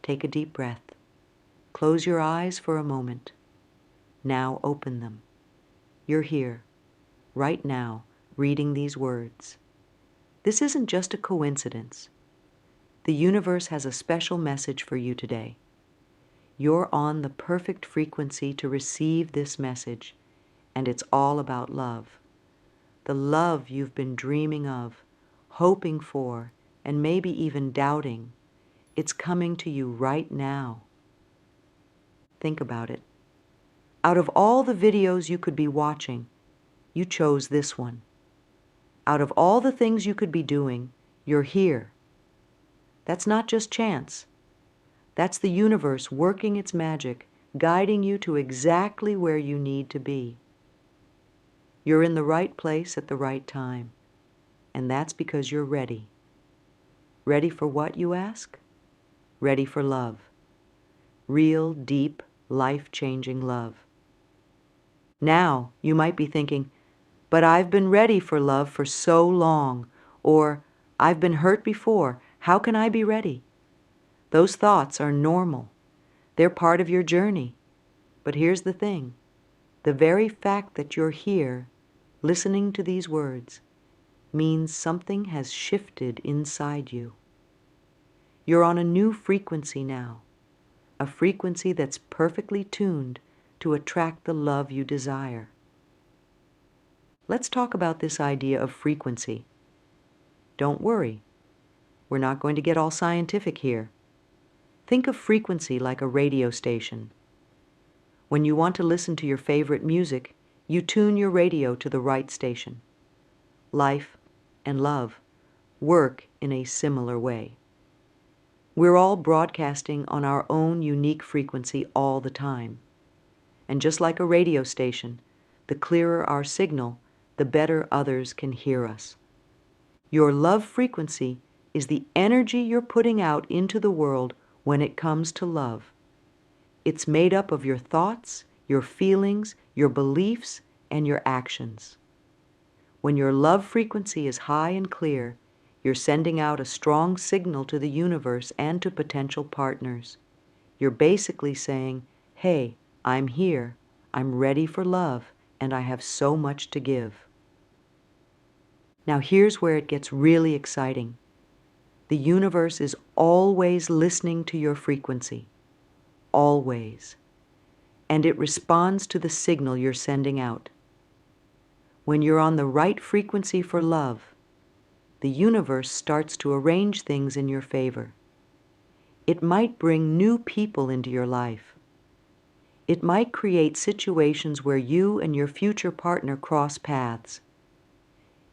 Take a deep breath. Close your eyes for a moment. Now open them. You're here, right now, reading these words. This isn't just a coincidence. The universe has a special message for you today. You're on the perfect frequency to receive this message, and it's all about love. The love you've been dreaming of, hoping for, and maybe even doubting. It's coming to you right now. Think about it. Out of all the videos you could be watching, you chose this one. Out of all the things you could be doing, you're here. That's not just chance. That's the universe working its magic, guiding you to exactly where you need to be. You're in the right place at the right time, and that's because you're ready. Ready for what, you ask? Ready for love. Real, deep, life-changing love. Now, you might be thinking, but I've been ready for love for so long, or I've been hurt before, how can I be ready? Those thoughts are normal. They're part of your journey. But here's the thing. The very fact that you're here, listening to these words, means something has shifted inside you. You're on a new frequency now, a frequency that's perfectly tuned to attract the love you desire. Let's talk about this idea of frequency. Don't worry. We're not going to get all scientific here. Think of frequency like a radio station. When you want to listen to your favorite music, you tune your radio to the right station. Life and love work in a similar way. We're all broadcasting on our own unique frequency all the time. And just like a radio station, the clearer our signal, the better others can hear us. Your love frequency is the energy you're putting out into the world when it comes to love. It's made up of your thoughts, your feelings, your beliefs, and your actions. When your love frequency is high and clear, you're sending out a strong signal to the universe and to potential partners. You're basically saying, hey, I'm here, I'm ready for love, and I have so much to give. Now here's where it gets really exciting. The universe is always listening to your frequency. Always. And it responds to the signal you're sending out. When you're on the right frequency for love, the universe starts to arrange things in your favor. It might bring new people into your life. It might create situations where you and your future partner cross paths.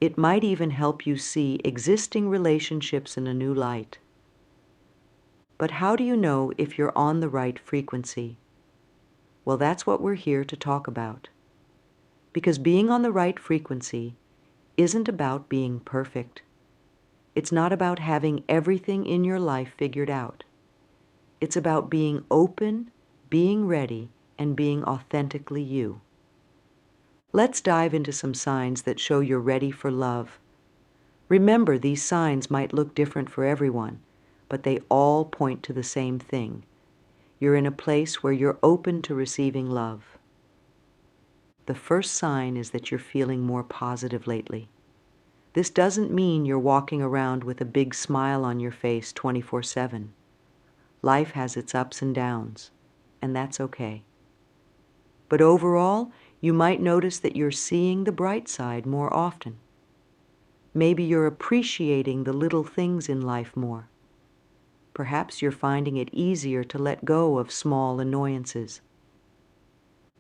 It might even help you see existing relationships in a new light. But how do you know if you're on the right frequency? Well, that's what we're here to talk about. Because being on the right frequency isn't about being perfect. It's not about having everything in your life figured out. It's about being open, being ready, and being authentically you. Let's dive into some signs that show you're ready for love. Remember, these signs might look different for everyone, but they all point to the same thing. You're in a place where you're open to receiving love. The first sign is that you're feeling more positive lately. This doesn't mean you're walking around with a big smile on your face 24/7. Life has its ups and downs, and that's okay. But overall, you might notice that you're seeing the bright side more often. Maybe you're appreciating the little things in life more. Perhaps you're finding it easier to let go of small annoyances.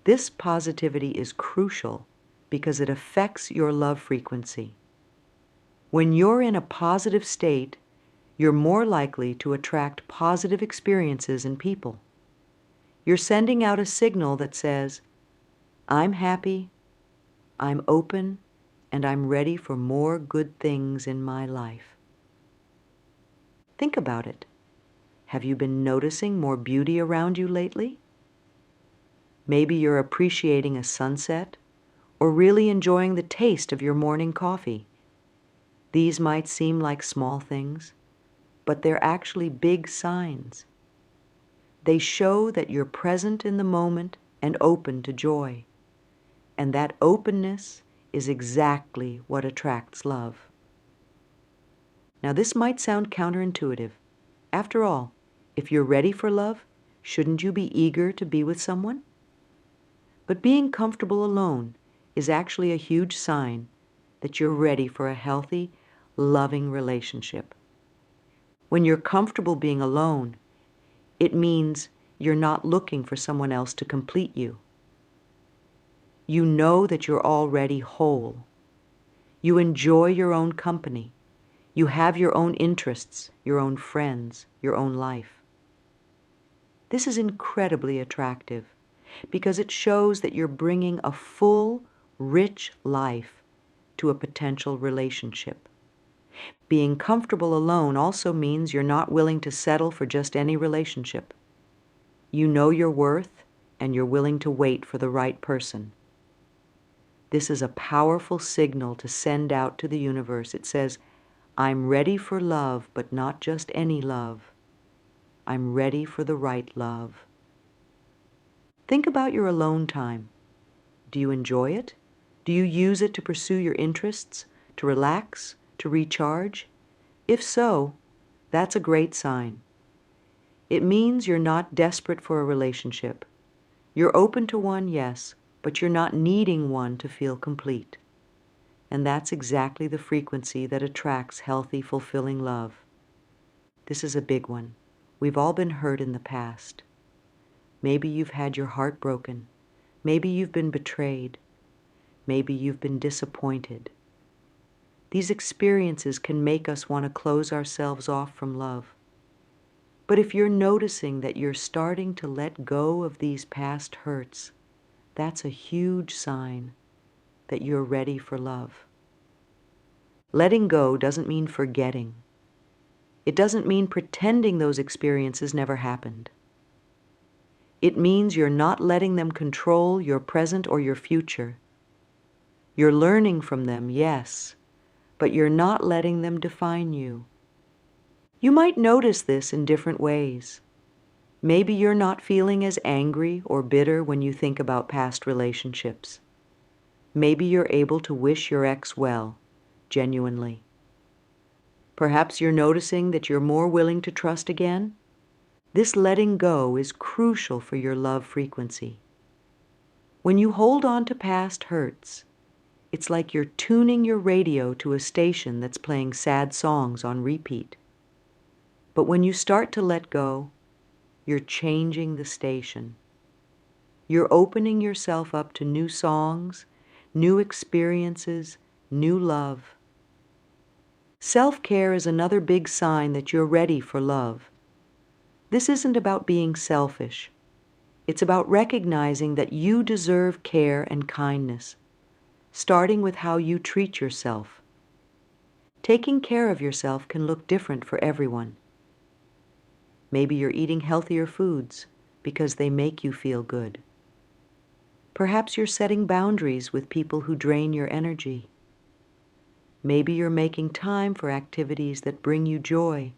This positivity is crucial because it affects your love frequency. When you're in a positive state, you're more likely to attract positive experiences in people. You're sending out a signal that says, I'm happy, I'm open, and I'm ready for more good things in my life. Think about it. Have you been noticing more beauty around you lately? Maybe you're appreciating a sunset or really enjoying the taste of your morning coffee. These might seem like small things, but they're actually big signs. They show that you're present in the moment and open to joy. And that openness is exactly what attracts love. Now, this might sound counterintuitive. After all, if you're ready for love, shouldn't you be eager to be with someone? But being comfortable alone is actually a huge sign that you're ready for a healthy, loving relationship. When you're comfortable being alone, it means you're not looking for someone else to complete you. You know that you're already whole. You enjoy your own company. You have your own interests, your own friends, your own life. This is incredibly attractive because it shows that you're bringing a full, rich life to a potential relationship. Being comfortable alone also means you're not willing to settle for just any relationship. You know your worth and you're willing to wait for the right person. This is a powerful signal to send out to the universe. It says, I'm ready for love, but not just any love. I'm ready for the right love. Think about your alone time. Do you enjoy it? Do you use it to pursue your interests, to relax, to recharge? If so, that's a great sign. It means you're not desperate for a relationship. You're open to one, yes, but you're not needing one to feel complete. And that's exactly the frequency that attracts healthy, fulfilling love. This is a big one. We've all been hurt in the past. Maybe you've had your heart broken. Maybe you've been betrayed. Maybe you've been disappointed. These experiences can make us want to close ourselves off from love. But if you're noticing that you're starting to let go of these past hurts, that's a huge sign that you're ready for love. Letting go doesn't mean forgetting. It doesn't mean pretending those experiences never happened. It means you're not letting them control your present or your future. You're learning from them, yes, but you're not letting them define you. You might notice this in different ways. Maybe you're not feeling as angry or bitter when you think about past relationships. Maybe you're able to wish your ex well, genuinely. Perhaps you're noticing that you're more willing to trust again. This letting go is crucial for your love frequency. When you hold on to past hurts, it's like you're tuning your radio to a station that's playing sad songs on repeat. But when you start to let go, you're changing the station. You're opening yourself up to new songs, new experiences, new love. Self-care is another big sign that you're ready for love. This isn't about being selfish. It's about recognizing that you deserve care and kindness, starting with how you treat yourself. Taking care of yourself can look different for everyone. Maybe you're eating healthier foods because they make you feel good. Perhaps you're setting boundaries with people who drain your energy. Maybe you're making time for activities that bring you joy,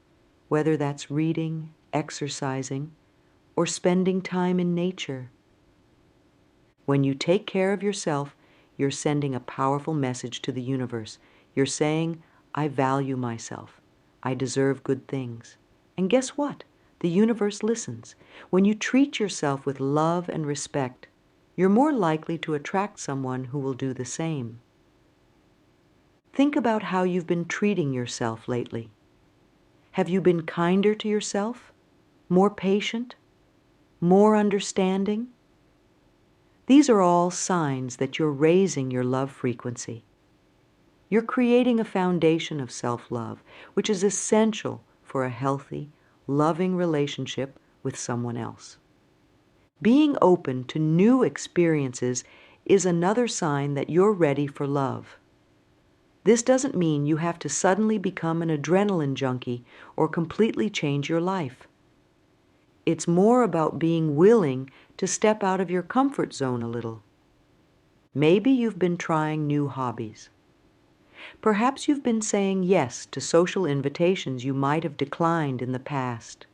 whether that's reading, exercising, or spending time in nature. When you take care of yourself, you're sending a powerful message to the universe. You're saying, I value myself. I deserve good things. And guess what? The universe listens. When you treat yourself with love and respect, you're more likely to attract someone who will do the same. Think about how you've been treating yourself lately. Have you been kinder to yourself? More patient? More understanding? These are all signs that you're raising your love frequency. You're creating a foundation of self-love, which is essential for a healthy, loving relationship with someone else. Being open to new experiences is another sign that you're ready for love. This doesn't mean you have to suddenly become an adrenaline junkie or completely change your life. It's more about being willing to step out of your comfort zone a little. Maybe you've been trying new hobbies. Perhaps you've been saying yes to social invitations you might have declined in the past.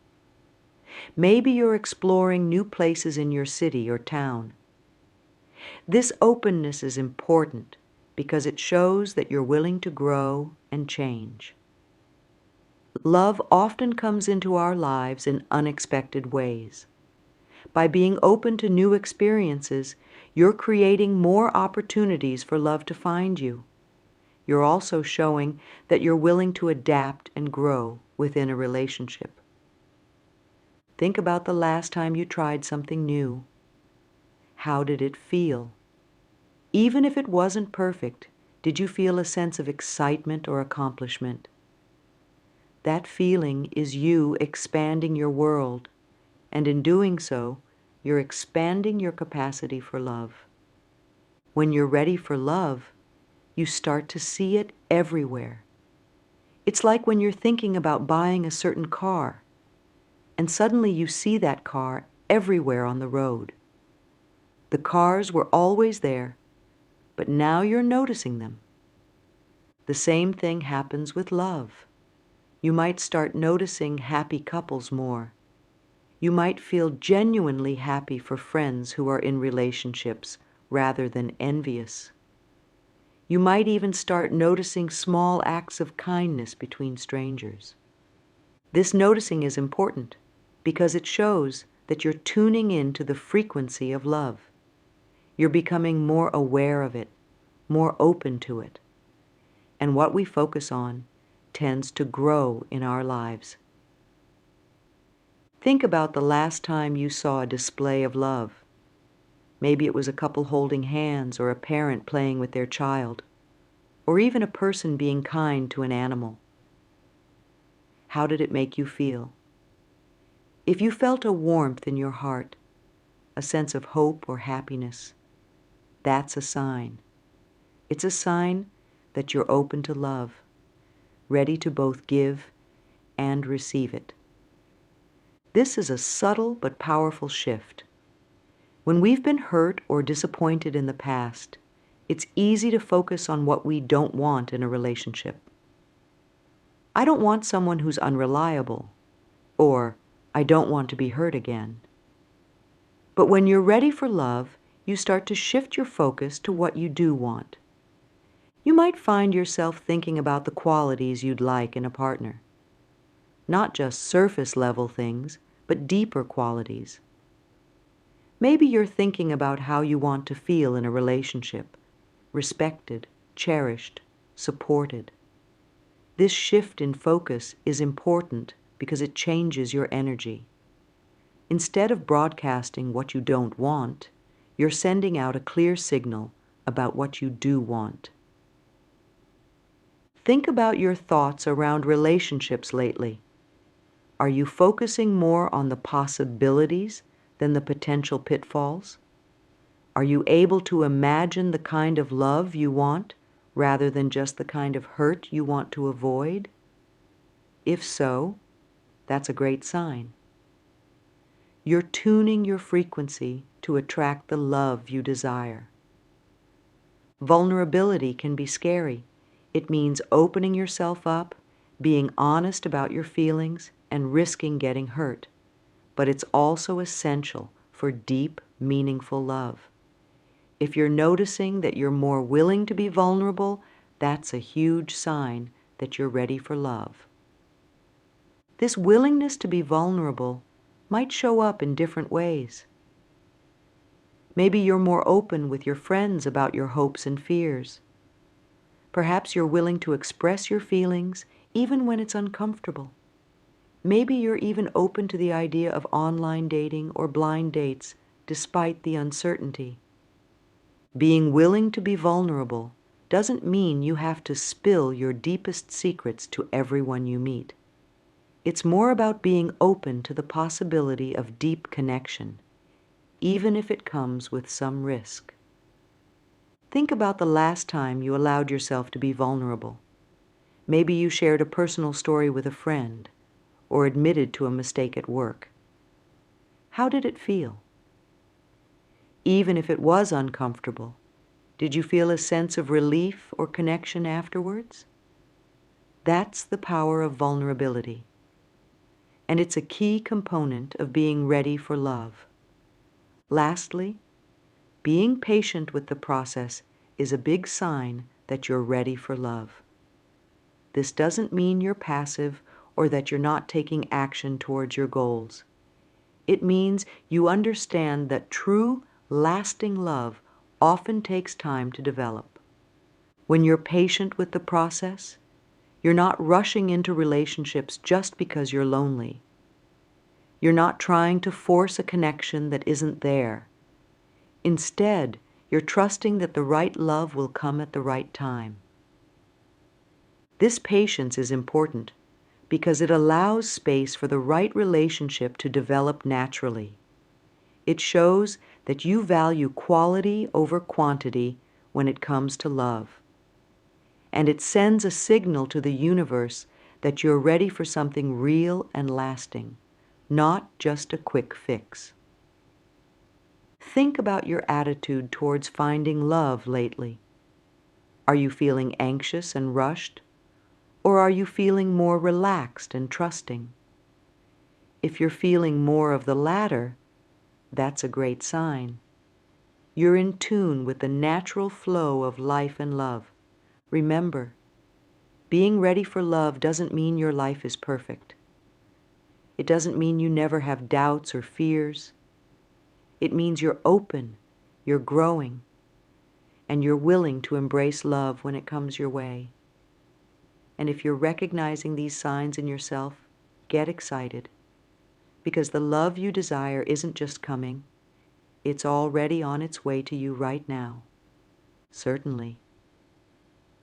Maybe you're exploring new places in your city or town. This openness is important because it shows that you're willing to grow and change. Love often comes into our lives in unexpected ways. By being open to new experiences, you're creating more opportunities for love to find you. You're also showing that you're willing to adapt and grow within a relationship. Think about the last time you tried something new. How did it feel? Even if it wasn't perfect, did you feel a sense of excitement or accomplishment? That feeling is you expanding your world, and in doing so, you're expanding your capacity for love. When you're ready for love, you start to see it everywhere. It's like when you're thinking about buying a certain car, and suddenly you see that car everywhere on the road. The cars were always there, but now you're noticing them. The same thing happens with love. You might start noticing happy couples more. You might feel genuinely happy for friends who are in relationships rather than envious. You might even start noticing small acts of kindness between strangers. This noticing is important because it shows that you're tuning into the frequency of love. You're becoming more aware of it, more open to it. And what we focus on tends to grow in our lives. Think about the last time you saw a display of love. Maybe it was a couple holding hands or a parent playing with their child, or even a person being kind to an animal. How did it make you feel? If you felt a warmth in your heart, a sense of hope or happiness, that's a sign. It's a sign that you're open to love, ready to both give and receive it. This is a subtle but powerful shift. When we've been hurt or disappointed in the past, it's easy to focus on what we don't want in a relationship. I don't want someone who's unreliable, or I don't want to be hurt again. But when you're ready for love, you start to shift your focus to what you do want. You might find yourself thinking about the qualities you'd like in a partner. Not just surface level things, but deeper qualities. Maybe you're thinking about how you want to feel in a relationship, respected, cherished, supported. This shift in focus is important because it changes your energy. Instead of broadcasting what you don't want, you're sending out a clear signal about what you do want. Think about your thoughts around relationships lately. Are you focusing more on the possibilities than the potential pitfalls? Are you able to imagine the kind of love you want rather than just the kind of hurt you want to avoid? If so, that's a great sign. You're tuning your frequency to attract the love you desire. Vulnerability can be scary. It means opening yourself up, being honest about your feelings, and risking getting hurt. But it's also essential for deep, meaningful love. If you're noticing that you're more willing to be vulnerable, that's a huge sign that you're ready for love. This willingness to be vulnerable might show up in different ways. Maybe you're more open with your friends about your hopes and fears. Perhaps you're willing to express your feelings even when it's uncomfortable. Maybe you're even open to the idea of online dating or blind dates despite the uncertainty. Being willing to be vulnerable doesn't mean you have to spill your deepest secrets to everyone you meet. It's more about being open to the possibility of deep connection, even if it comes with some risk. Think about the last time you allowed yourself to be vulnerable. Maybe you shared a personal story with a friend, or admitted to a mistake at work. How did it feel? Even if it was uncomfortable, did you feel a sense of relief or connection afterwards? That's the power of vulnerability. and it's a key component of being ready for love. Lastly, being patient with the process is a big sign that you're ready for love. This doesn't mean you're passive or that you're not taking action towards your goals. It means you understand that true, lasting love often takes time to develop. When you're patient with the process, you're not rushing into relationships just because you're lonely. You're not trying to force a connection that isn't there. Instead, you're trusting that the right love will come at the right time. This patience is important because it allows space for the right relationship to develop naturally. It shows that you value quality over quantity when it comes to love. And it sends a signal to the universe that you're ready for something real and lasting, not just a quick fix. Think about your attitude towards finding love lately. Are you feeling anxious and rushed? Or are you feeling more relaxed and trusting? If you're feeling more of the latter, that's a great sign. You're in tune with the natural flow of life and love. Remember, being ready for love doesn't mean your life is perfect. It doesn't mean you never have doubts or fears. It means you're open, you're growing, and you're willing to embrace love when it comes your way. And if you're recognizing these signs in yourself, get excited, because the love you desire isn't just coming, it's already on its way to you right now. Certainly.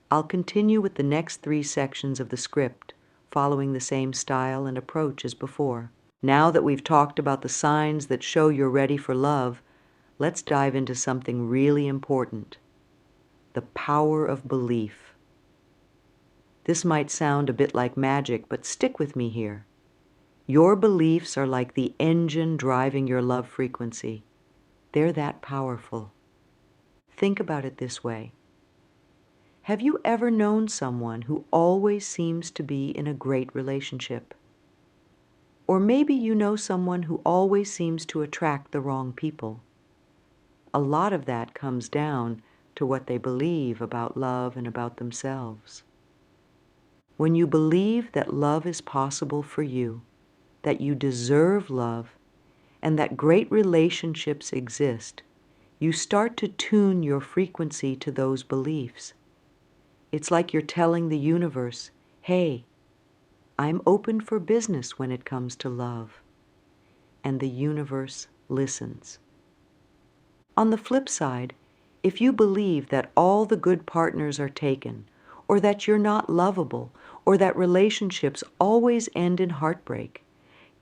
I'll continue with the next 3 sections of the script, following the same style and approach as before. Now that we've talked about the signs that show you're ready for love, let's dive into something really important: the power of belief. This might sound a bit like magic, but stick with me here. Your beliefs are like the engine driving your love frequency. They're that powerful. Think about it this way. Have you ever known someone who always seems to be in a great relationship? Or maybe you know someone who always seems to attract the wrong people. A lot of that comes down to what they believe about love and about themselves. When you believe that love is possible for you, that you deserve love, and that great relationships exist, you start to tune your frequency to those beliefs. It's like you're telling the universe, hey, I'm open for business when it comes to love. And the universe listens. On the flip side, if you believe that all the good partners are taken, or that you're not lovable, or that relationships always end in heartbreak,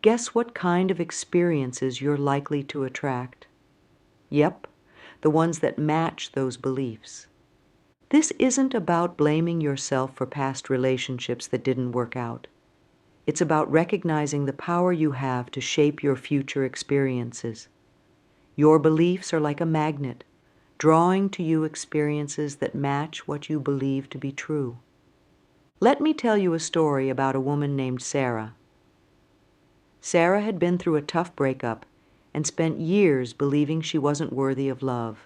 guess what kind of experiences you're likely to attract? Yep, the ones that match those beliefs. This isn't about blaming yourself for past relationships that didn't work out. It's about recognizing the power you have to shape your future experiences. Your beliefs are like a magnet, drawing to you experiences that match what you believe to be true. Let me tell you a story about a woman named Sarah. Sarah had been through a tough breakup and spent years believing she wasn't worthy of love.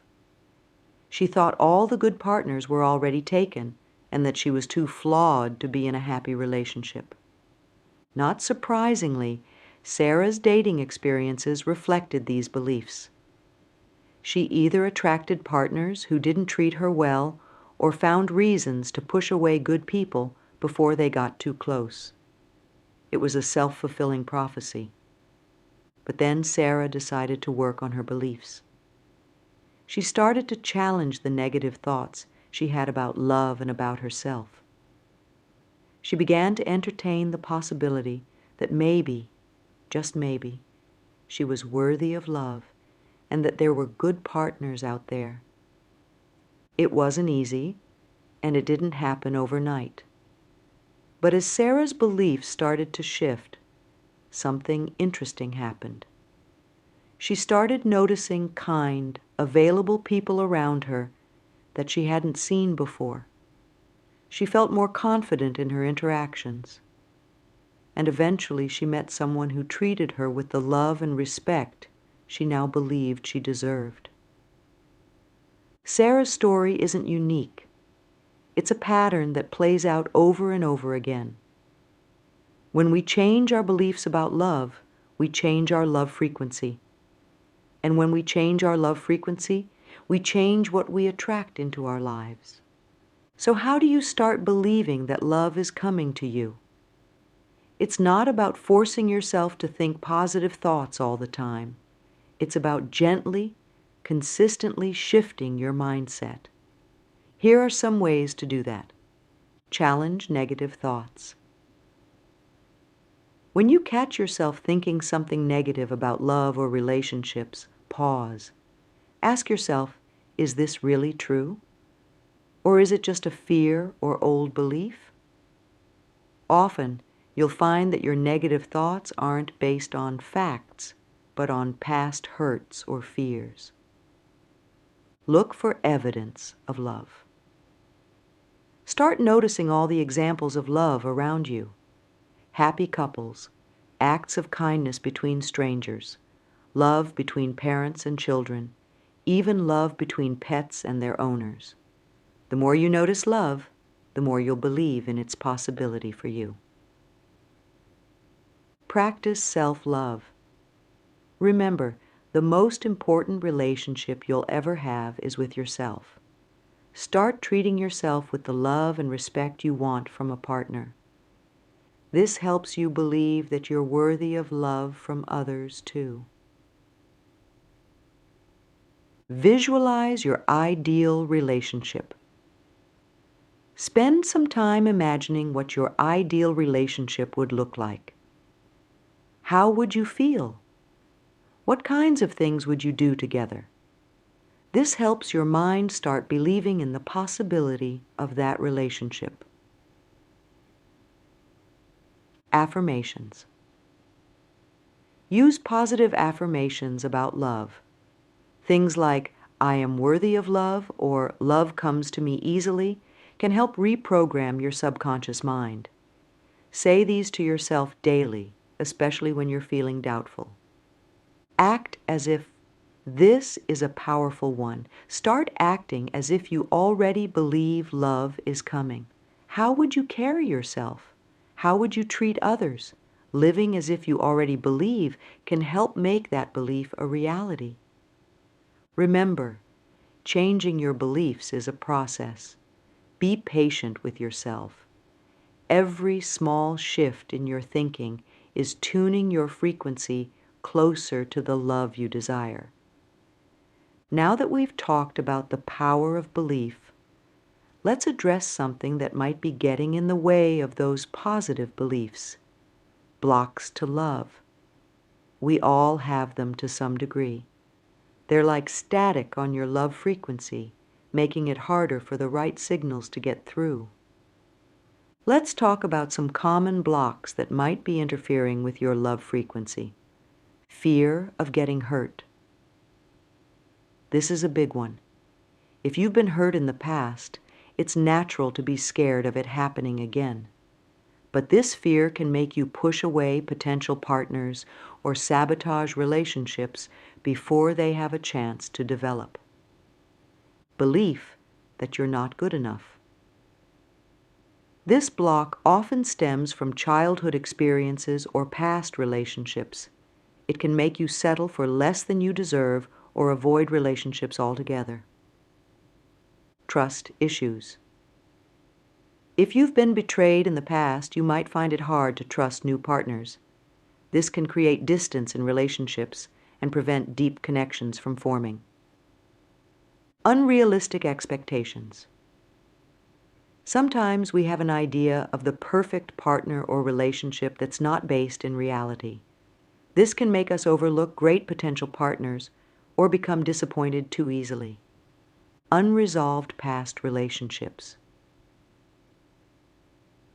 She thought all the good partners were already taken and that she was too flawed to be in a happy relationship. Not surprisingly, Sarah's dating experiences reflected these beliefs. She either attracted partners who didn't treat her well or found reasons to push away good people before they got too close. It was a self-fulfilling prophecy. But then Sarah decided to work on her beliefs. She started to challenge the negative thoughts she had about love and about herself. She began to entertain the possibility that maybe, just maybe, she was worthy of love and that there were good partners out there. It wasn't easy, and it didn't happen overnight. But as Sarah's beliefs started to shift, something interesting happened. She started noticing kind, available people around her that she hadn't seen before. She felt more confident in her interactions. and eventually she met someone who treated her with the love and respect she now believed she deserved. Sarah's story isn't unique. It's a pattern that plays out over and over again. When we change our beliefs about love, we change our love frequency. And when we change our love frequency, we change what we attract into our lives. So how do you start believing that love is coming to you? It's not about forcing yourself to think positive thoughts all the time. It's about gently, consistently shifting your mindset. Here are some ways to do that. Challenge negative thoughts. When you catch yourself thinking something negative about love or relationships, pause. Ask yourself, is this really true? Or is it just a fear or old belief? Often, you'll find that your negative thoughts aren't based on facts, but on past hurts or fears. Look for evidence of love. Start noticing all the examples of love around you. Happy couples, acts of kindness between strangers, love between parents and children, even love between pets and their owners. The more you notice love, the more you'll believe in its possibility for you. Practice self-love. Remember, the most important relationship you'll ever have is with yourself. Start treating yourself with the love and respect you want from a partner. This helps you believe that you're worthy of love from others too. Visualize your ideal relationship. Spend some time imagining what your ideal relationship would look like. How would you feel? What kinds of things would you do together? This helps your mind start believing in the possibility of that relationship. Affirmations. Use positive affirmations about love. Things like, I am worthy of love, or love comes to me easily, can help reprogram your subconscious mind. Say these to yourself daily, especially when you're feeling doubtful. Act as if this is a powerful one. Start acting as if you already believe love is coming. How would you carry yourself? How would you treat others? Living as if you already believe can help make that belief a reality. Remember, changing your beliefs is a process. Be patient with yourself. Every small shift in your thinking is tuning your frequency closer to the love you desire. Now that we've talked about the power of belief, let's address something that might be getting in the way of those positive beliefs. Blocks to love. We all have them to some degree. They're like static on your love frequency, making it harder for the right signals to get through. Let's talk about some common blocks that might be interfering with your love frequency. Fear of getting hurt. This is a big one. If you've been hurt in the past, it's natural to be scared of it happening again. But this fear can make you push away potential partners or sabotage relationships before they have a chance to develop. Belief that you're not good enough. This block often stems from childhood experiences or past relationships. It can make you settle for less than you deserve or avoid relationships altogether. Trust issues. If you've been betrayed in the past, you might find it hard to trust new partners. This can create distance in relationships and prevent deep connections from forming. Unrealistic expectations. Sometimes we have an idea of the perfect partner or relationship that's not based in reality. This can make us overlook great potential partners or become disappointed too easily. Unresolved past relationships.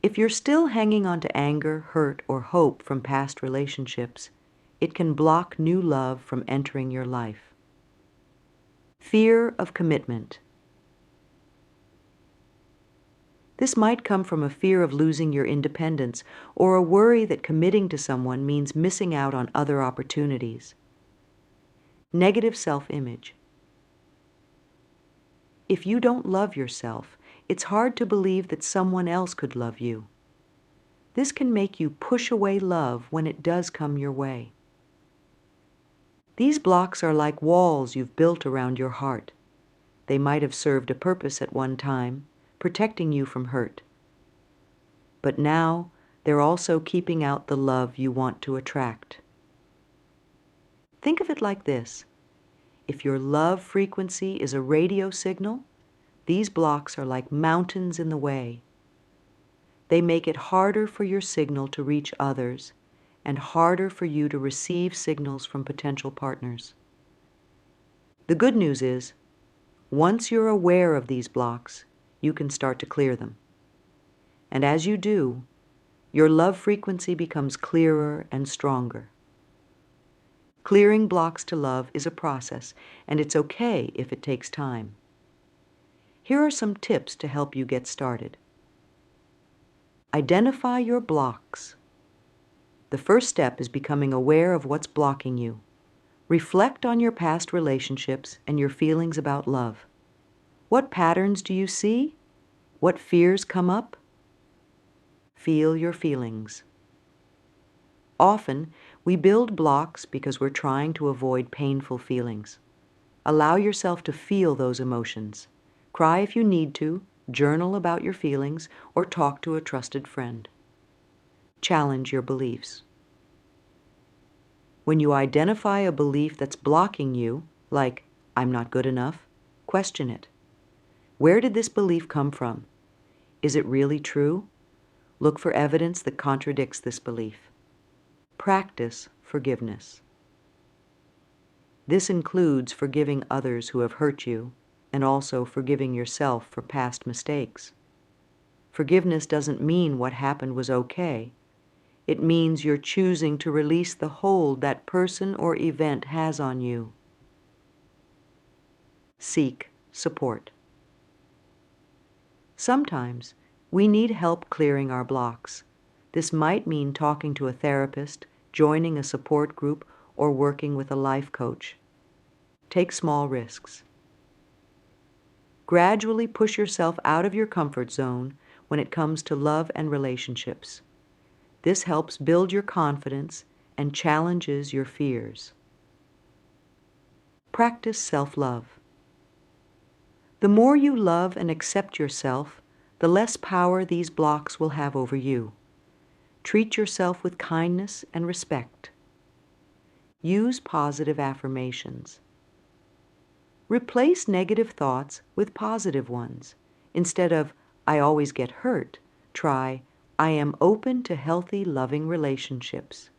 If you're still hanging on to anger, hurt, or hope from past relationships, it can block new love from entering your life. Fear of commitment. This might come from a fear of losing your independence or a worry that committing to someone means missing out on other opportunities. Negative self-image. If you don't love yourself, it's hard to believe that someone else could love you. This can make you push away love when it does come your way. These blocks are like walls you've built around your heart. They might have served a purpose at one time, protecting you from hurt. But now, they're also keeping out the love you want to attract. Think of it like this. If your love frequency is a radio signal, these blocks are like mountains in the way. They make it harder for your signal to reach others and harder for you to receive signals from potential partners. The good news is, once you're aware of these blocks, you can start to clear them. And as you do, your love frequency becomes clearer and stronger. Clearing blocks to love is a process, and it's okay if it takes time. Here are some tips to help you get started. Identify your blocks. The first step is becoming aware of what's blocking you. Reflect on your past relationships and your feelings about love. What patterns do you see? What fears come up? Feel your feelings. Often, we build blocks because we're trying to avoid painful feelings. Allow yourself to feel those emotions. Cry if you need to, journal about your feelings, or talk to a trusted friend. Challenge your beliefs. When you identify a belief that's blocking you, like, I'm not good enough, question it. Where did this belief come from? Is it really true? Look for evidence that contradicts this belief. Practice forgiveness. This includes forgiving others who have hurt you and also forgiving yourself for past mistakes. Forgiveness doesn't mean what happened was okay. It means you're choosing to release the hold that person or event has on you. Seek support. Sometimes we need help clearing our blocks. This might mean talking to a therapist, joining a support group, or working with a life coach. Take small risks. Gradually push yourself out of your comfort zone when it comes to love and relationships. This helps build your confidence and challenges your fears. Practice self-love. The more you love and accept yourself, the less power these blocks will have over you. Treat yourself with kindness and respect. Use positive affirmations. Replace negative thoughts with positive ones. Instead of, I always get hurt, try, I am open to healthy, loving relationships.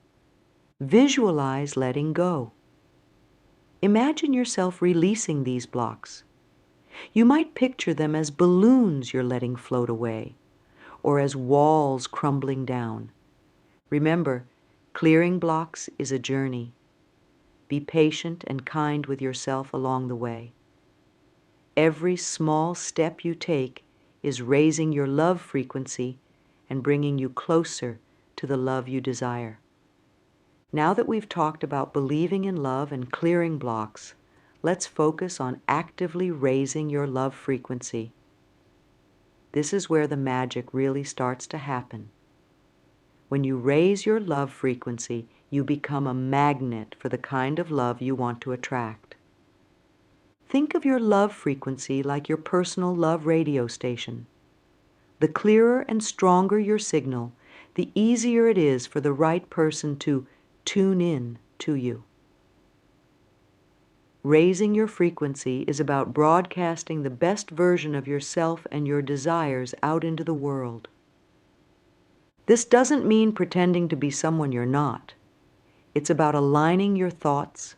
Visualize letting go. Imagine yourself releasing these blocks. You might picture them as balloons you're letting float away, or as walls crumbling down. Remember, clearing blocks is a journey. Be patient and kind with yourself along the way. Every small step you take is raising your love frequency and bringing you closer to the love you desire. Now that we've talked about believing in love and clearing blocks, let's focus on actively raising your love frequency. This is where the magic really starts to happen. When you raise your love frequency, you become a magnet for the kind of love you want to attract. Think of your love frequency like your personal love radio station. The clearer and stronger your signal, the easier it is for the right person to tune in to you. Raising your frequency is about broadcasting the best version of yourself and your desires out into the world. This doesn't mean pretending to be someone you're not. It's about aligning your thoughts,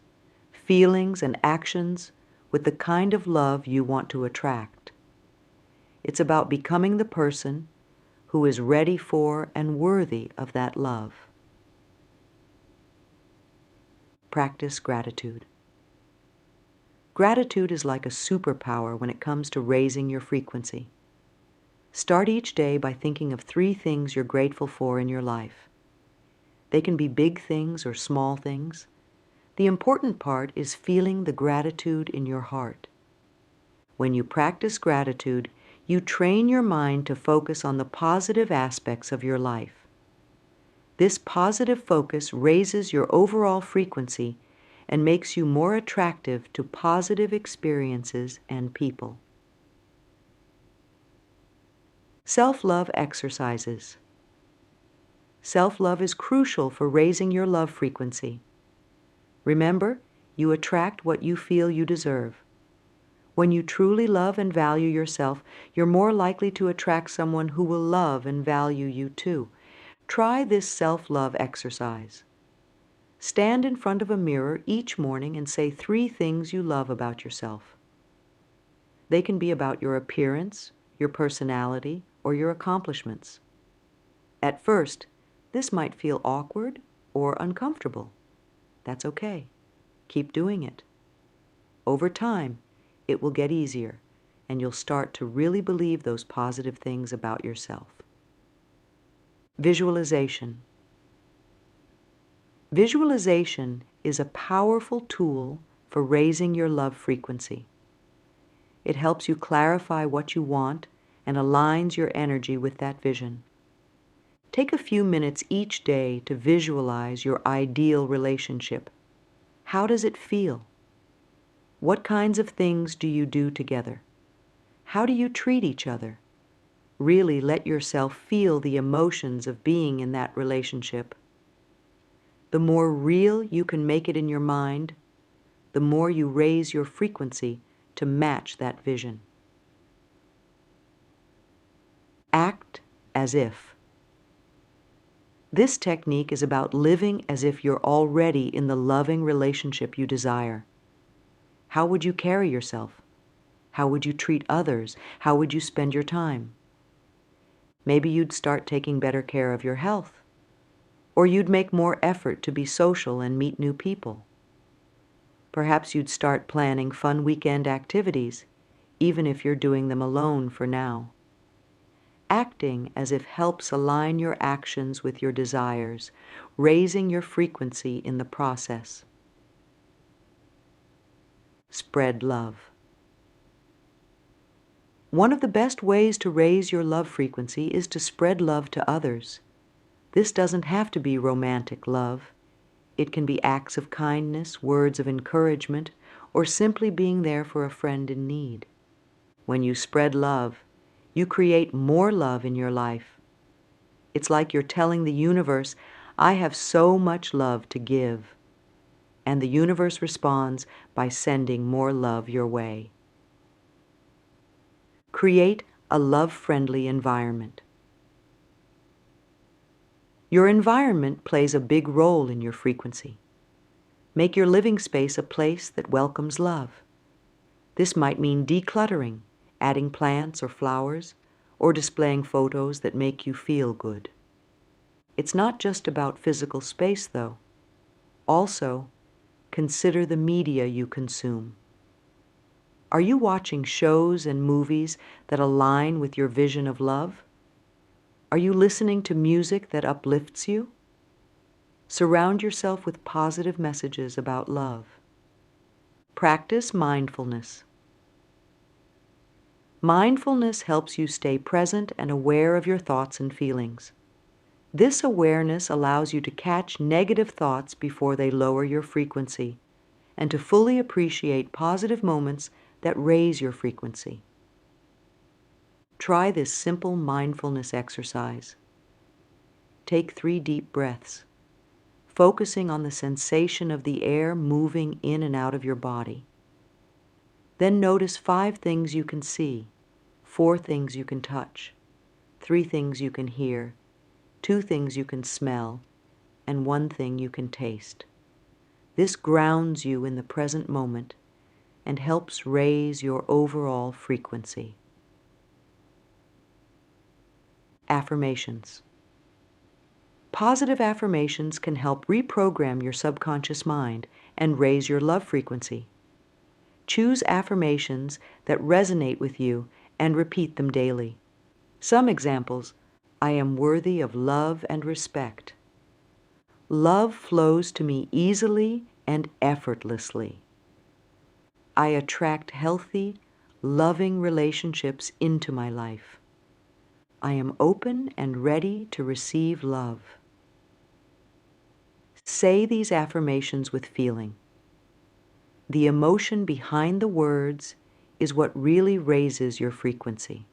feelings, and actions with the kind of love you want to attract. It's about becoming the person who is ready for and worthy of that love. Practice gratitude. Gratitude is like a superpower when it comes to raising your frequency. Start each day by thinking of 3 things you're grateful for in your life. They can be big things or small things. The important part is feeling the gratitude in your heart. When you practice gratitude, you train your mind to focus on the positive aspects of your life. This positive focus raises your overall frequency and makes you more attractive to positive experiences and people. Self-love exercises. Self-love is crucial for raising your love frequency. Remember, you attract what you feel you deserve. When you truly love and value yourself, you're more likely to attract someone who will love and value you too. Try this self-love exercise. Stand in front of a mirror each morning and say 3 things you love about yourself. They can be about your appearance, your personality, or your accomplishments. At first, this might feel awkward or uncomfortable. That's okay. Keep doing it. Over time, it will get easier, and you'll start to really believe those positive things about yourself. Visualization. Visualization is a powerful tool for raising your love frequency. It helps you clarify what you want and aligns your energy with that vision. Take a few minutes each day to visualize your ideal relationship. How does it feel? What kinds of things do you do together? How do you treat each other? Really let yourself feel the emotions of being in that relationship. The more real you can make it in your mind, the more you raise your frequency to match that vision. Act as if. This technique is about living as if you're already in the loving relationship you desire. How would you carry yourself? How would you treat others? How would you spend your time? Maybe you'd start taking better care of your health. Or you'd make more effort to be social and meet new people. Perhaps you'd start planning fun weekend activities, even if you're doing them alone for now. Acting as if helps align your actions with your desires, raising your frequency in the process. Spread love. One of the best ways to raise your love frequency is to spread love to others. This doesn't have to be romantic love. It can be acts of kindness, words of encouragement, or simply being there for a friend in need. When you spread love, you create more love in your life. It's like you're telling the universe, I have so much love to give. And the universe responds by sending more love your way. Create a love-friendly environment. Your environment plays a big role in your frequency. Make your living space a place that welcomes love. This might mean decluttering, adding plants or flowers, or displaying photos that make you feel good. It's not just about physical space, though. Also, consider the media you consume. Are you watching shows and movies that align with your vision of love? Are you listening to music that uplifts you? Surround yourself with positive messages about love. Practice mindfulness. Mindfulness helps you stay present and aware of your thoughts and feelings. This awareness allows you to catch negative thoughts before they lower your frequency, and to fully appreciate positive moments that raise your frequency. Try this simple mindfulness exercise. Take 3 deep breaths, focusing on the sensation of the air moving in and out of your body. Then notice 5 things you can see, 4 things you can touch, 3 things you can hear, 2 things you can smell, and 1 thing you can taste. This grounds you in the present moment and helps raise your overall frequency. Affirmations. Positive affirmations can help reprogram your subconscious mind and raise your love frequency. Choose affirmations that resonate with you and repeat them daily. Some examples: I am worthy of love and respect. Love flows to me easily and effortlessly. I attract healthy, loving relationships into my life. I am open and ready to receive love. Say these affirmations with feeling. The emotion behind the words is what really raises your frequency.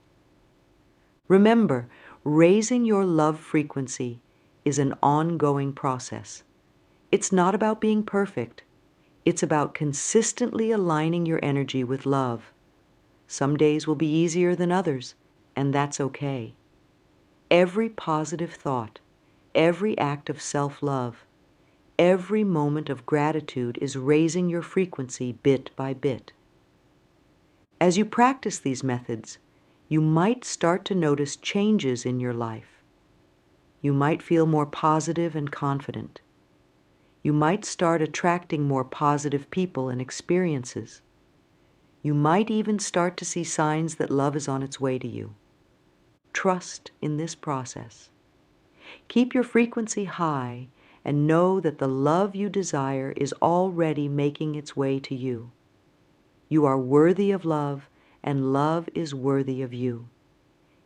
Remember, raising your love frequency is an ongoing process. It's not about being perfect. It's about consistently aligning your energy with love. Some days will be easier than others, and that's okay. Every positive thought, every act of self-love, every moment of gratitude is raising your frequency bit by bit. As you practice these methods, you might start to notice changes in your life. You might feel more positive and confident. You might start attracting more positive people and experiences. You might even start to see signs that love is on its way to you. Trust in this process. Keep your frequency high and know that the love you desire is already making its way to you. You are worthy of love, and love is worthy of you.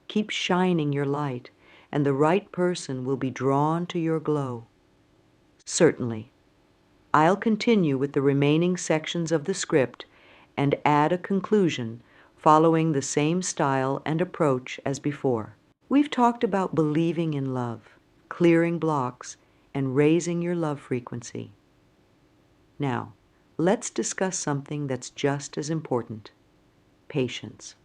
Keep shining your light, and the right person will be drawn to your glow. Certainly. I'll continue with the remaining sections of the script and add a conclusion following the same style and approach as before. We've talked about believing in love, clearing blocks, and raising your love frequency. Now, let's discuss something that's just as important: patience.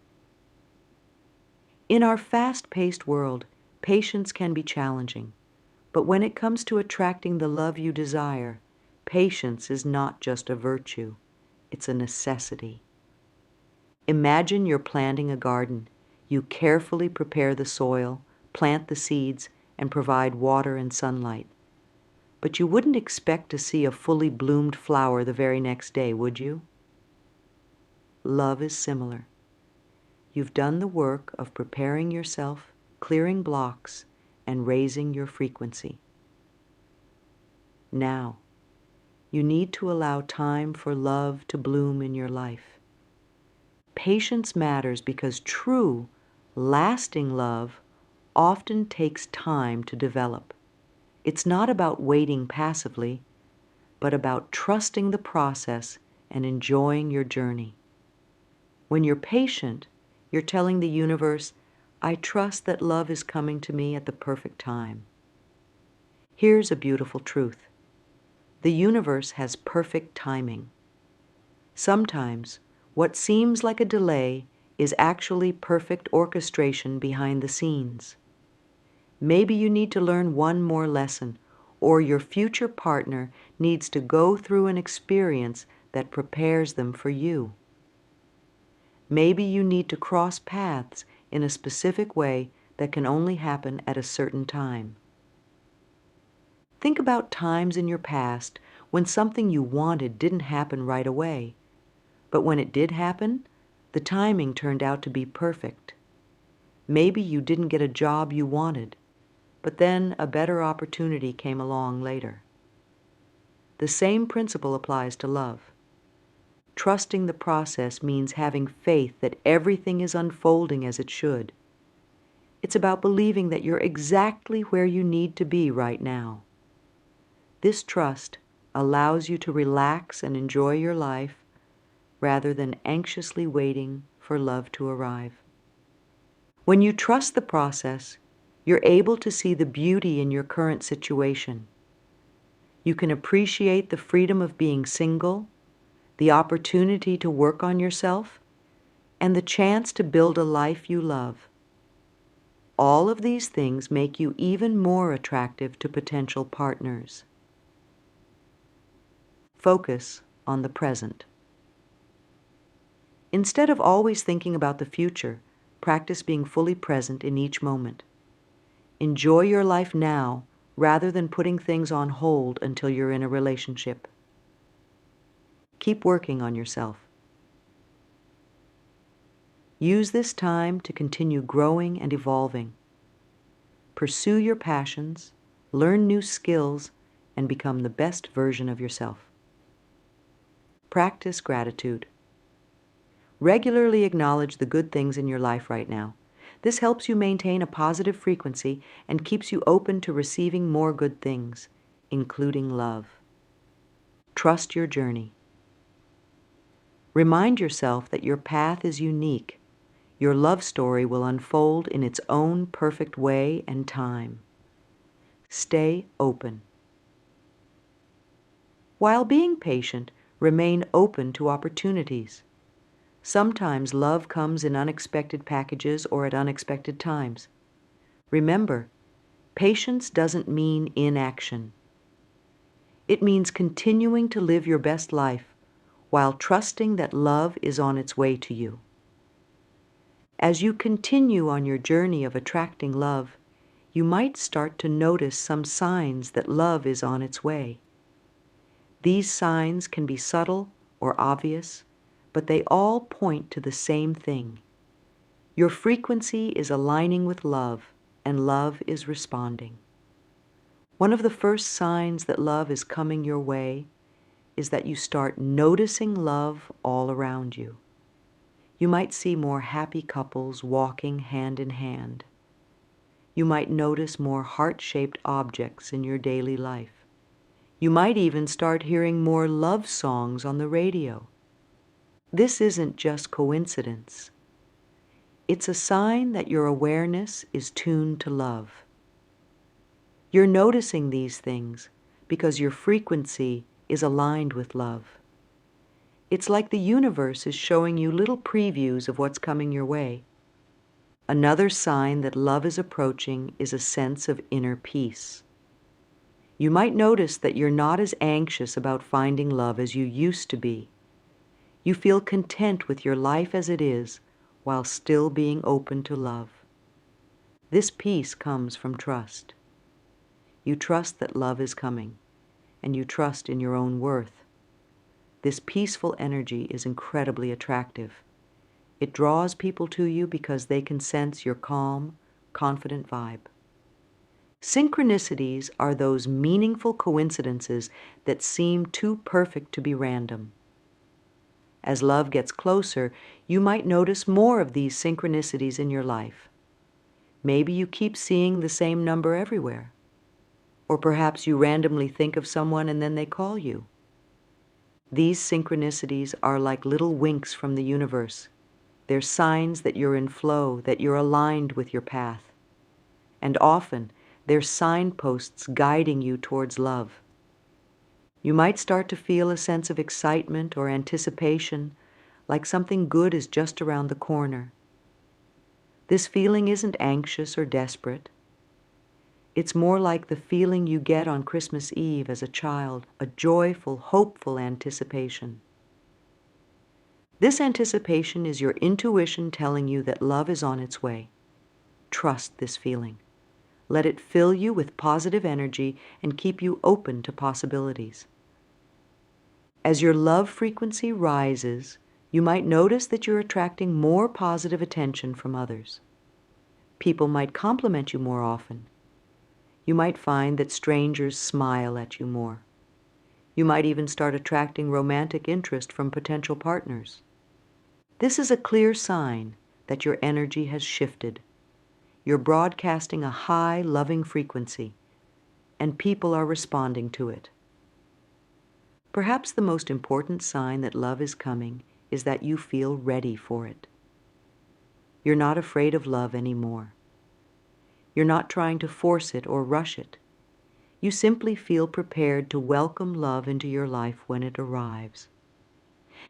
In our fast-paced world, patience can be challenging, but when it comes to attracting the love you desire, patience is not just a virtue, it's a necessity. Imagine you're planting a garden. You carefully prepare the soil, plant the seeds, and provide water and sunlight. But you wouldn't expect to see a fully bloomed flower the very next day, would you? Love is similar. You've done the work of preparing yourself, clearing blocks, and raising your frequency. Now, you need to allow time for love to bloom in your life. Patience matters because true, lasting love often takes time to develop. It's not about waiting passively, but about trusting the process and enjoying your journey. When you're patient, you're telling the universe, I trust that love is coming to me at the perfect time. Here's a beautiful truth. The universe has perfect timing. Sometimes, what seems like a delay is actually perfect orchestration behind the scenes. Maybe you need to learn one more lesson, or your future partner needs to go through an experience that prepares them for you. Maybe you need to cross paths in a specific way that can only happen at a certain time. Think about times in your past when something you wanted didn't happen right away, but when it did happen, the timing turned out to be perfect. Maybe you didn't get a job you wanted, but then a better opportunity came along later. The same principle applies to love. Trusting the process means having faith that everything is unfolding as it should. It's about believing that you're exactly where you need to be right now. This trust allows you to relax and enjoy your life rather than anxiously waiting for love to arrive. When you trust the process, you're able to see the beauty in your current situation. You can appreciate the freedom of being single, the opportunity to work on yourself, and the chance to build a life you love. All of these things make you even more attractive to potential partners. Focus on the present. Instead of always thinking about the future, practice being fully present in each moment. Enjoy your life now rather than putting things on hold until you're in a relationship. Keep working on yourself. Use this time to continue growing and evolving. Pursue your passions, learn new skills, and become the best version of yourself. Practice gratitude. Regularly acknowledge the good things in your life right now. This helps you maintain a positive frequency and keeps you open to receiving more good things, including love. Trust your journey. Remind yourself that your path is unique. Your love story will unfold in its own perfect way and time. Stay open. While being patient, remain open to opportunities. Sometimes love comes in unexpected packages or at unexpected times. Remember, patience doesn't mean inaction. It means continuing to live your best life while trusting that love is on its way to you. As you continue on your journey of attracting love, you might start to notice some signs that love is on its way. These signs can be subtle or obvious, but they all point to the same thing. Your frequency is aligning with love, and love is responding. One of the first signs that love is coming your way is that you start noticing love all around you. You might see more happy couples walking hand in hand. You might notice more heart-shaped objects in your daily life. You might even start hearing more love songs on the radio. This isn't just coincidence. It's a sign that your awareness is tuned to love. You're noticing these things because your frequency is aligned with love. It's like the universe is showing you little previews of what's coming your way. Another sign that love is approaching is a sense of inner peace. You might notice that you're not as anxious about finding love as you used to be. You feel content with your life as it is, while still being open to love. This peace comes from trust. You trust that love is coming, and you trust in your own worth. This peaceful energy is incredibly attractive. It draws people to you because they can sense your calm, confident vibe. Synchronicities are those meaningful coincidences that seem too perfect to be random. As love gets closer, you might notice more of these synchronicities in your life. Maybe you keep seeing the same number everywhere. Or perhaps you randomly think of someone and then they call you. These synchronicities are like little winks from the universe. They're signs that you're in flow, that you're aligned with your path. And often, they're signposts guiding you towards love. You might start to feel a sense of excitement or anticipation, like something good is just around the corner. This feeling isn't anxious or desperate. It's more like the feeling you get on Christmas Eve as a child, a joyful, hopeful anticipation. This anticipation is your intuition telling you that love is on its way. Trust this feeling. Let it fill you with positive energy and keep you open to possibilities. As your love frequency rises, you might notice that you're attracting more positive attention from others. People might compliment you more often. You might find that strangers smile at you more. You might even start attracting romantic interest from potential partners. This is a clear sign that your energy has shifted. You're broadcasting a high, loving frequency, and people are responding to it. Perhaps the most important sign that love is coming is that you feel ready for it. You're not afraid of love anymore. You're not trying to force it or rush it. You simply feel prepared to welcome love into your life when it arrives.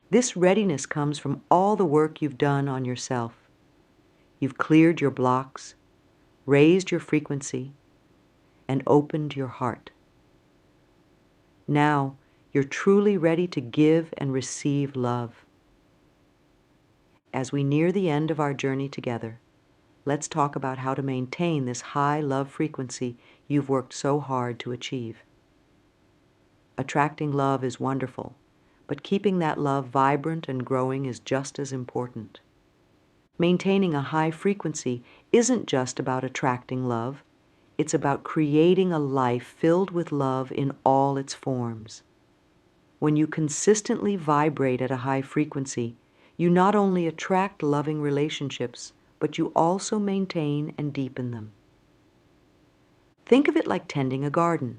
This readiness comes from all the work you've done on yourself. You've cleared your blocks, raised your frequency, and opened your heart. Now, you're truly ready to give and receive love. As we near the end of our journey together, let's talk about how to maintain this high love frequency you've worked so hard to achieve. Attracting love is wonderful, but keeping that love vibrant and growing is just as important. Maintaining a high frequency isn't just about attracting love. It's about creating a life filled with love in all its forms. When you consistently vibrate at a high frequency, you not only attract loving relationships, but you also maintain and deepen them. Think of it like tending a garden.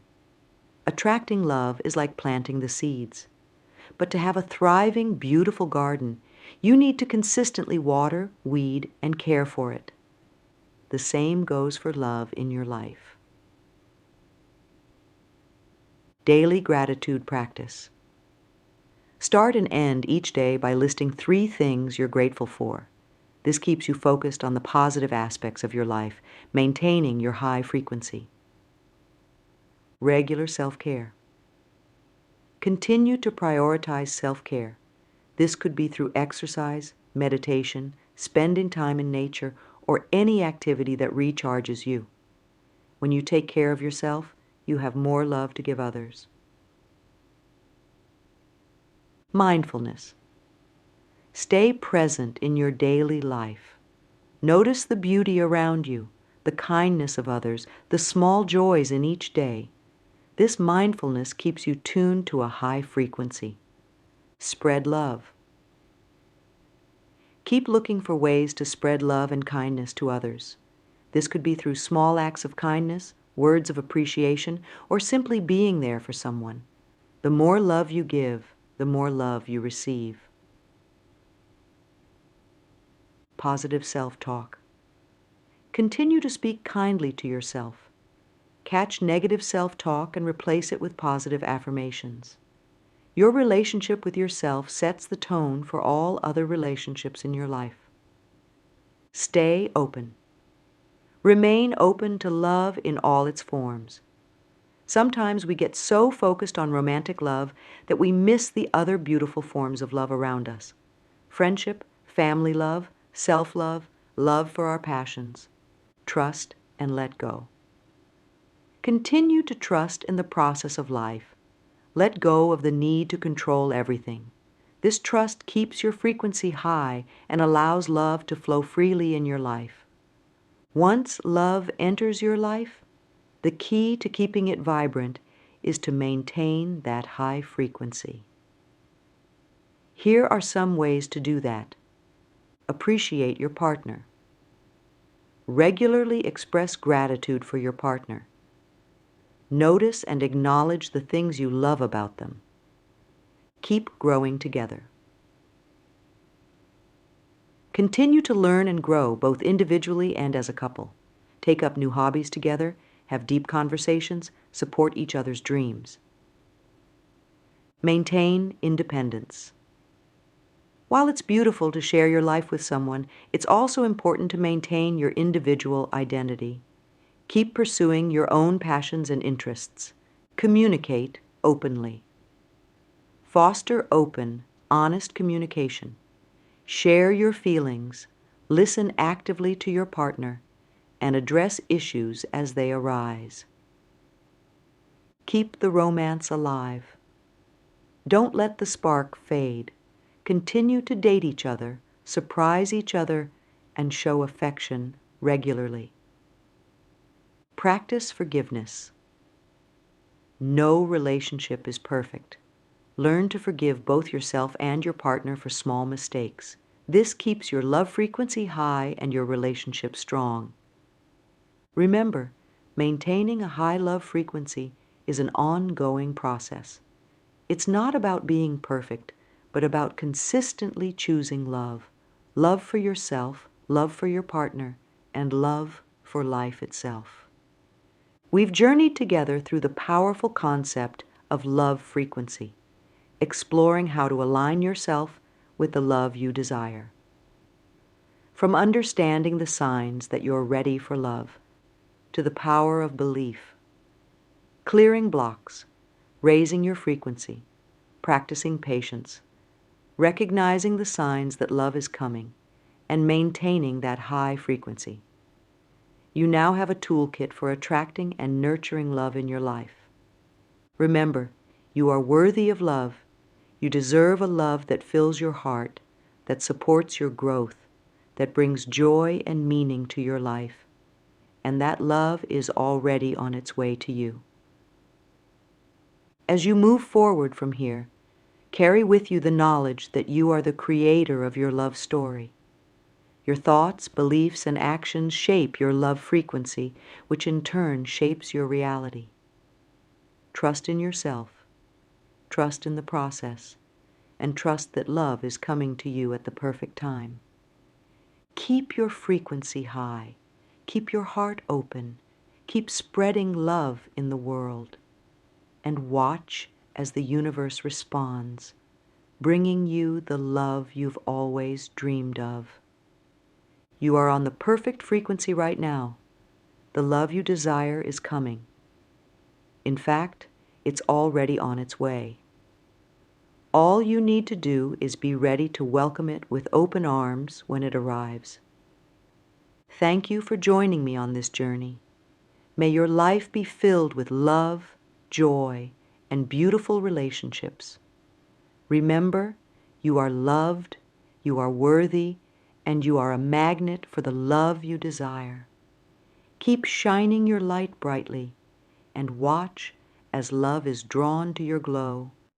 Attracting love is like planting the seeds. But to have a thriving, beautiful garden, you need to consistently water, weed, and care for it. The same goes for love in your life. Daily gratitude practice. Start and end each day by listing 3 things you're grateful for. This keeps you focused on the positive aspects of your life, maintaining your high frequency. Regular self-care. Continue to prioritize self-care. This could be through exercise, meditation, spending time in nature, or any activity that recharges you. When you take care of yourself, you have more love to give others. Mindfulness. Stay present in your daily life. Notice the beauty around you, the kindness of others, the small joys in each day. This mindfulness keeps you tuned to a high frequency. Spread love. Keep looking for ways to spread love and kindness to others. This could be through small acts of kindness, words of appreciation, or simply being there for someone. The more love you give, the more love you receive. Positive self-talk. Continue to speak kindly to yourself. Catch negative self-talk and replace it with positive affirmations. Your relationship with yourself sets the tone for all other relationships in your life. Stay open. Remain open to love in all its forms. Sometimes we get so focused on romantic love that we miss the other beautiful forms of love around us. Friendship, family love, self-love, love for our passions. Trust and let go. Continue to trust in the process of life. Let go of the need to control everything. This trust keeps your frequency high and allows love to flow freely in your life. Once love enters your life, the key to keeping it vibrant is to maintain that high frequency. Here are some ways to do that. Appreciate your partner. Regularly express gratitude for your partner. Notice and acknowledge the things you love about them. Keep growing together. Continue to learn and grow both individually and as a couple. Take up new hobbies together, have deep conversations, support each other's dreams. Maintain independence. While it's beautiful to share your life with someone, it's also important to maintain your individual identity. Keep pursuing your own passions and interests. Communicate openly. Foster open, honest communication. Share your feelings, listen actively to your partner, and address issues as they arise. Keep the romance alive. Don't let the spark fade. Continue to date each other, surprise each other, and show affection regularly. Practice forgiveness. No relationship is perfect. Learn to forgive both yourself and your partner for small mistakes. This keeps your love frequency high and your relationship strong. Remember, maintaining a high love frequency is an ongoing process. It's not about being perfect, but about consistently choosing love. Love for yourself, love for your partner, and love for life itself. We've journeyed together through the powerful concept of love frequency, exploring how to align yourself with the love you desire. From understanding the signs that you're ready for love, to the power of belief, clearing blocks, raising your frequency, practicing patience, recognizing the signs that love is coming, and maintaining that high frequency. You now have a toolkit for attracting and nurturing love in your life. Remember, you are worthy of love. You deserve a love that fills your heart, that supports your growth, that brings joy and meaning to your life, and that love is already on its way to you. As you move forward from here, carry with you the knowledge that you are the creator of your love story. Your thoughts, beliefs, and actions shape your love frequency, which in turn shapes your reality. Trust in yourself, trust in the process, and trust that love is coming to you at the perfect time. Keep your frequency high. Keep your heart open. Keep spreading love in the world. And watch as the universe responds, bringing you the love you've always dreamed of. You are on the perfect frequency right now. The love you desire is coming. In fact, it's already on its way. All you need to do is be ready to welcome it with open arms when it arrives. Thank you for joining me on this journey. May your life be filled with love, joy, and beautiful relationships. Remember, you are loved, you are worthy, and you are a magnet for the love you desire. Keep shining your light brightly, and watch as love is drawn to your glow,